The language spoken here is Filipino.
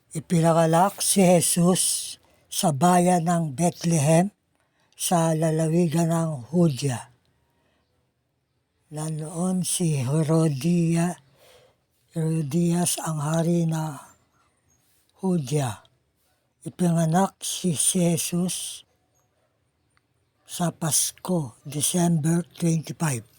Ipinagalak si Jesus sa bayan ng Bethlehem sa lalawigan ng Judea. Nanoon si Herodias ang hari na Judea. Ipinanganak si Jesus sa Pasko, December 25.